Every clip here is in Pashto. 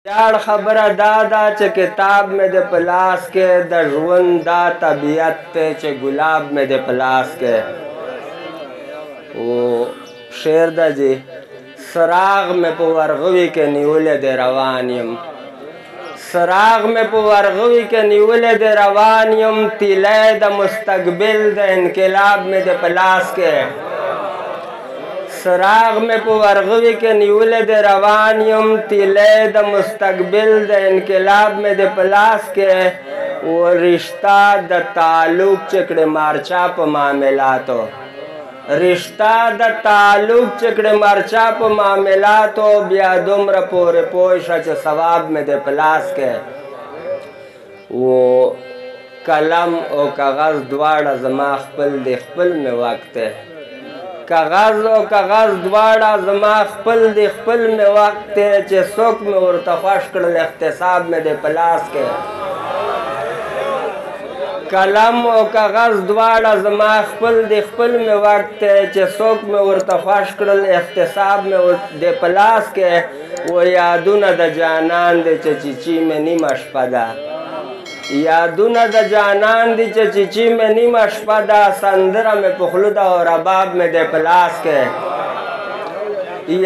ویاړ خبره دا ده چې کتاب مې د په لاس کې د ژوند دا طبیعت دی چې ګلاب مې د په لاس کې شعر ده جی سراغ مې په ورغوي کې نیولې دی روان یم سراغ مې په ورغوي کې نیولې دی روان یم تیلی د مستقبل د انقلاب مې د په لاس کې سراغ میں پو ورغوی کے نیولے دے روان یم تیلے دا مستقبل دا انقلاب میں دے پلاس کے وہ رشتہ دا تعلق چکڑے مارچا پا معاملاتو رشتہ دا تعلق چکڑے مارچا پا معاملاتو بیا دمر پورے پوشا چا ثواب میں دے پلاس کے وہ قلم او کاغذ دواړه زما خپل دی خپل میں وقت ہے کاغذ او کاغذ دواړه زما خپل دی خپل مې وخت دی چې څوک مې ورته خوښ کړل احتساب مې دی په لاس کې قلم او کاغذ دواړه زما خپل دی خپل مې وخت دی چې څوک مې ورته خوښ کړل احتساب مې دی په لاس کې و یادونه د جانان دی چې چیچی مې نیمه شپه ده یادونه د جانان دی چې چیچی میں نیمه شپه ده سندره مې په خوله ده او رباب مې دی په لاس کې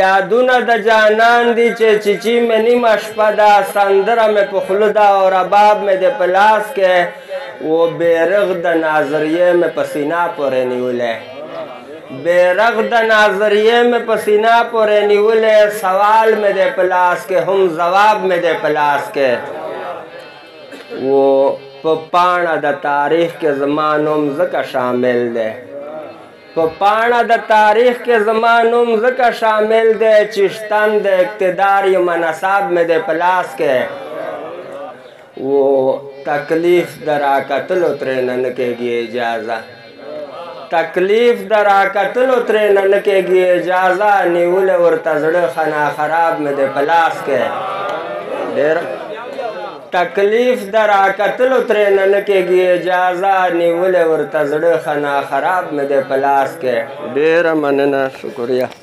یادونه د جانان دی چې چیچی میں نیمه شپه ده سندره مې په خوله ده او رباب مې دی په لاس کې وہ بیرغ د ناظریې مې په سینه پورې نیولی بیرغ د ناظریې مې په سینه پورې نیولی سوال مې دی په لاس کې هم ځواب مې دی په لاس کې وہ پا پانا دا تاریخ کے زمانوم زکا شامل دے پا پانا دا تاریخ کے زمانوم زکا شامل دے چشتن دے اقتدار ی منصاب میں دے پلاس کے وہ تکلیف درا قتل اترینن کے گی اجازہ تکلیف درا قتل اترینن کے گی اجازہ نیول ورتزڑ خنا خراب میں دے پلاس کے دیر تکلیف درا قتل اترینن کے گی اجازہ نیولے ورتزڑ خنا خراب میں دے پلاس کے ډیر مننه شکریہ